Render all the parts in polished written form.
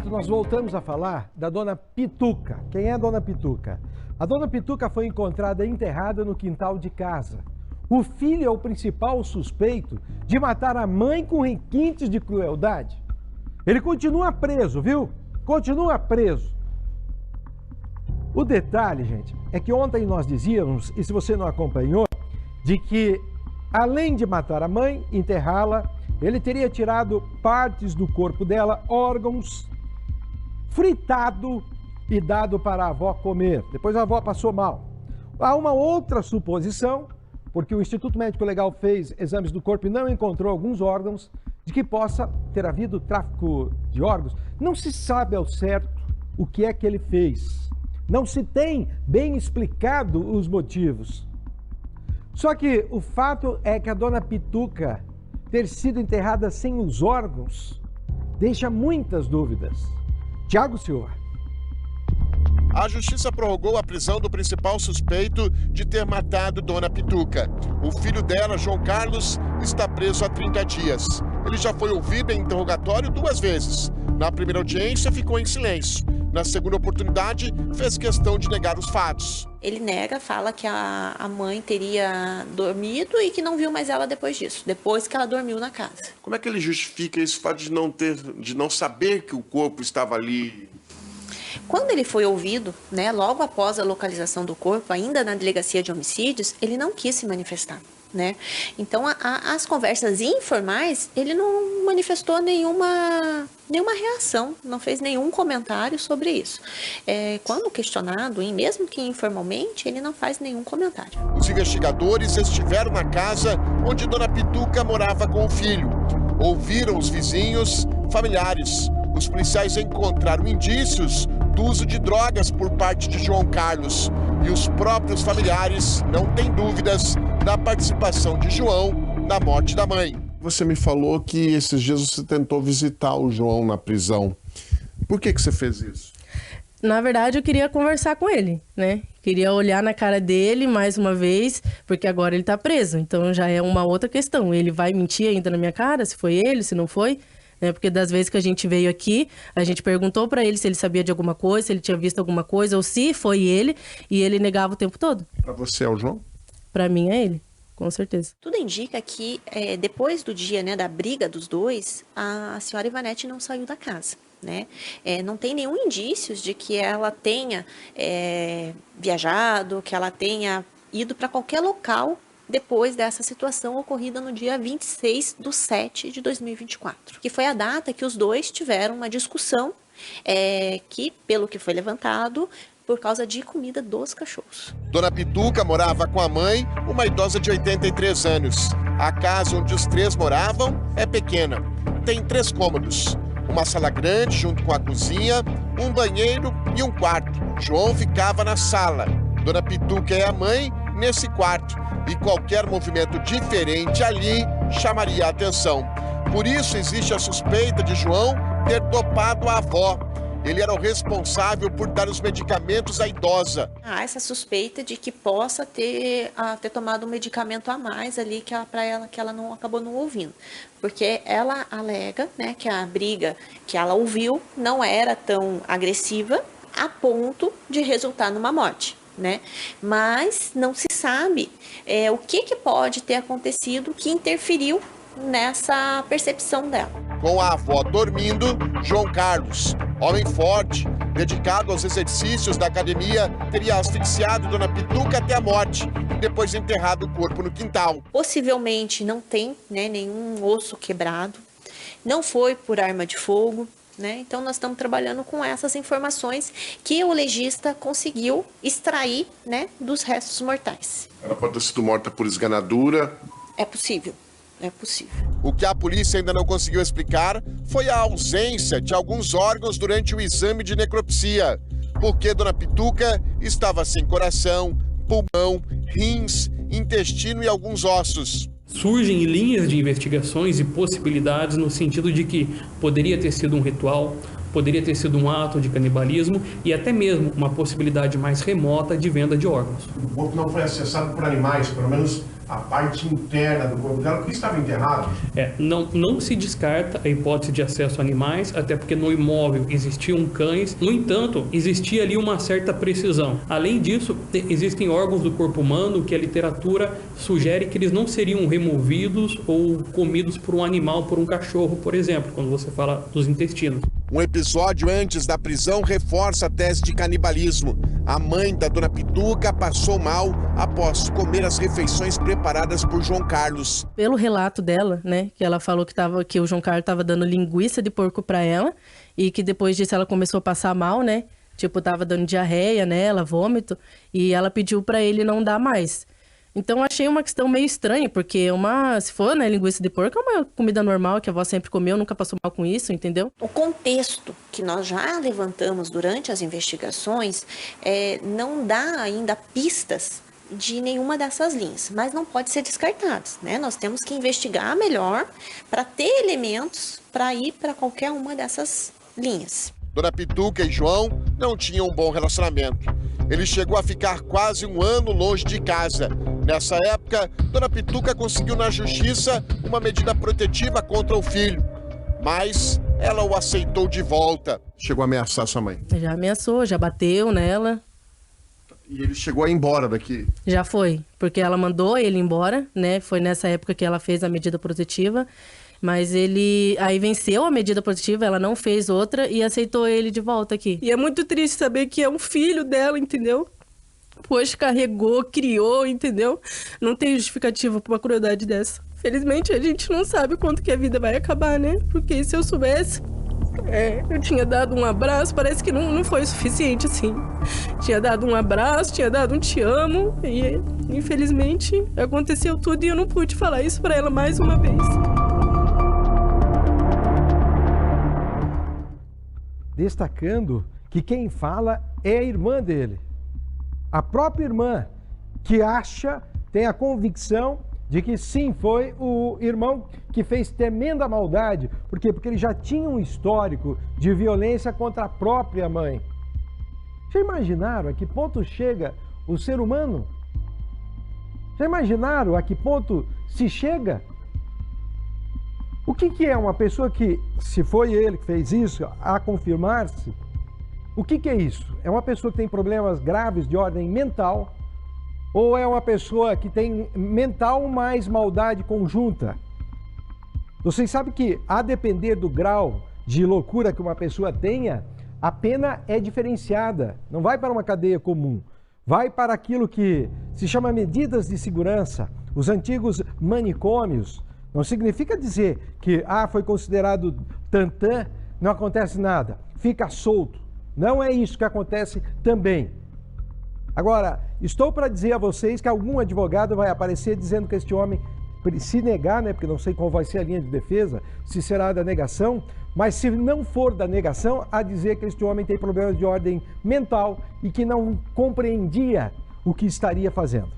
momento, nós voltamos a falar da dona Pituca. Quem é a dona Pituca? A dona Pituca foi encontrada enterrada no quintal de casa. O filho é o principal suspeito de matar a mãe com requintes de crueldade. Ele continua preso, viu? Continua preso. O detalhe, gente, é que ontem nós dizíamos, e se você não acompanhou, de que além de matar a mãe, enterrá-la, ele teria tirado partes do corpo dela, órgãos, fritado e dado para a avó comer. Depois a avó passou mal. Há uma outra suposição, porque o Instituto Médico Legal fez exames do corpo e não encontrou alguns órgãos, de que possa ter havido tráfico de órgãos. Não se sabe ao certo o que é que ele fez. Não se tem bem explicado os motivos. Só que o fato é que a dona Pituca ter sido enterrada sem os órgãos deixa muitas dúvidas. Tiago Silva. A justiça prorrogou a prisão do principal suspeito de ter matado dona Pituca. O filho dela, João Carlos, está preso há 30 dias. Ele já foi ouvido em interrogatório 2 vezes. Na primeira audiência, ficou em silêncio. Na segunda oportunidade, fez questão de negar os fatos. Ele nega, fala que a mãe teria dormido e que não viu mais ela depois disso, depois que ela dormiu na casa. Como é que ele justifica esse fato de não saber que o corpo estava ali? Quando ele foi ouvido, né, logo após a localização do corpo, ainda na delegacia de homicídios, ele não quis se manifestar, né? Então, as conversas informais, ele não manifestou nenhuma reação, não fez nenhum comentário sobre isso. Quando questionado, e mesmo que informalmente, ele não faz nenhum comentário. Os investigadores estiveram na casa onde dona Pituca morava com o filho. Ouviram os vizinhos, familiares. Os policiais encontraram indícios do uso de drogas por parte de João Carlos. E os próprios familiares não têm dúvidas da participação de João na morte da mãe. Você me falou que esses dias você tentou visitar o João na prisão. Por que você fez isso? Na verdade, eu queria conversar com ele, né? Queria olhar na cara dele mais uma vez, porque agora ele tá preso. Então já é uma outra questão. Ele vai mentir ainda na minha cara, se foi ele, se não foi? Porque das vezes que a gente veio aqui, a gente perguntou para ele se ele sabia de alguma coisa, se ele tinha visto alguma coisa, ou se foi ele, e ele negava o tempo todo. Para você é o João? Para mim é ele, com certeza. Tudo indica que depois do dia, né, da briga dos dois, a senhora Ivanete não saiu da casa, né? Não tem nenhum indício de que ela tenha viajado, que ela tenha ido para qualquer local depois dessa situação ocorrida no dia 26/7/2024, que foi a data que os dois tiveram uma discussão, que, pelo que foi levantado, por causa de comida dos cachorros. Dona Pituca morava com a mãe, uma idosa de 83 anos. A casa onde os 3 moravam é pequena. Tem 3 cômodos. Uma sala grande junto com a cozinha, um banheiro e um quarto. João ficava na sala. Dona Pituca e a mãe nesse quarto. E qualquer movimento diferente ali chamaria a atenção. Por isso existe a suspeita de João ter dopado a avó. Ele era o responsável por dar os medicamentos à idosa. Há essa suspeita de que possa ter tomado um medicamento a mais ali para ela, que ela não acabou não ouvindo. Porque ela alega, né, que a briga que ela ouviu não era tão agressiva a ponto de resultar numa morte, né? Mas não se sabe o que pode ter acontecido que interferiu nessa percepção dela. Com a avó dormindo, João Carlos, homem forte, dedicado aos exercícios da academia, teria asfixiado dona Pituca até a morte e depois enterrado o corpo no quintal. Possivelmente não tem, né, nenhum osso quebrado, não foi por arma de fogo, né? Então nós estamos trabalhando com essas informações que o legista conseguiu extrair, né, dos restos mortais. Ela pode ter sido morta por esganadura? É possível. É possível. O que a polícia ainda não conseguiu explicar foi a ausência de alguns órgãos durante o exame de necropsia, porque dona Pituca estava sem coração, pulmão, rins, intestino e alguns ossos. Surgem linhas de investigações e possibilidades no sentido de que poderia ter sido um ritual, poderia ter sido um ato de canibalismo e até mesmo uma possibilidade mais remota de venda de órgãos. O corpo não foi acessado por animais, pelo menos a parte interna do corpo dela, porque estava enterrado? Não se descarta a hipótese de acesso a animais, até porque no imóvel existiam cães. No entanto, existia ali uma certa precisão. Além disso, existem órgãos do corpo humano que a literatura sugere que eles não seriam removidos ou comidos por um animal, por um cachorro, por exemplo, quando você fala dos intestinos. Um episódio antes da prisão reforça a tese de canibalismo. A mãe da dona Pituca passou mal após comer as refeições preparadas por João Carlos. Pelo relato dela, né, que ela falou que o João Carlos estava dando linguiça de porco para ela e que depois disso ela começou a passar mal, né? Tipo, tava dando diarreia nela, vômito, e ela pediu para ele não dar mais. Então, achei uma questão meio estranha, porque se for, né, linguiça de porco é uma comida normal que a avó sempre comeu, nunca passou mal com isso, entendeu? O contexto que nós já levantamos durante as investigações não dá ainda pistas de nenhuma dessas linhas, mas não pode ser descartadas, né? Nós temos que investigar melhor para ter elementos para ir para qualquer uma dessas linhas. Dona Pituca e João não tinham um bom relacionamento. Ele chegou a ficar quase um ano longe de casa. Nessa época, Dona Pituca conseguiu na justiça uma medida protetiva contra o filho, mas ela o aceitou de volta. Chegou a ameaçar sua mãe? Já ameaçou, já bateu nela. E ele chegou a ir embora daqui? Já foi, porque ela mandou ele embora, né? Foi nessa época que ela fez a medida protetiva. Mas ele aí venceu a medida protetiva, ela não fez outra e aceitou ele de volta aqui. E é muito triste saber que é um filho dela, entendeu? Poxa, carregou, criou, entendeu? Não tem justificativa pra uma crueldade dessa. Felizmente a gente não sabe quanto que a vida vai acabar, né? Porque se eu soubesse, eu tinha dado um abraço, parece que não foi o suficiente, assim. Tinha dado um abraço, tinha dado um te amo e infelizmente aconteceu tudo e eu não pude falar isso pra ela mais uma vez. Destacando que quem fala é a irmã dele. A própria irmã que tem a convicção de que sim, foi o irmão que fez tremenda maldade. Por quê? Porque ele já tinha um histórico de violência contra a própria mãe. Já imaginaram a que ponto chega o ser humano? Já imaginaram a que ponto se chega? O que é uma pessoa que, se foi ele que fez isso, a confirmar-se, o que é isso? É uma pessoa que tem problemas graves de ordem mental ou é uma pessoa que tem mental mais maldade conjunta? Vocês sabem que, a depender do grau de loucura que uma pessoa tenha, a pena é diferenciada, não vai para uma cadeia comum, vai para aquilo que se chama medidas de segurança, os antigos manicômios. Não significa dizer que, foi considerado tantã, não acontece nada, fica solto. Não é isso que acontece também. Agora, estou para dizer a vocês que algum advogado vai aparecer dizendo que este homem, se negar, né, porque não sei qual vai ser a linha de defesa, se será da negação, mas se não for da negação, a dizer que este homem tem problemas de ordem mental e que não compreendia o que estaria fazendo.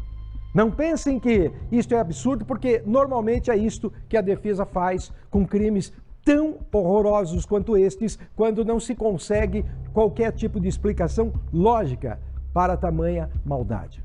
Não pensem que isto é absurdo, porque normalmente é isto que a defesa faz com crimes tão horrorosos quanto estes, quando não se consegue qualquer tipo de explicação lógica para tamanha maldade.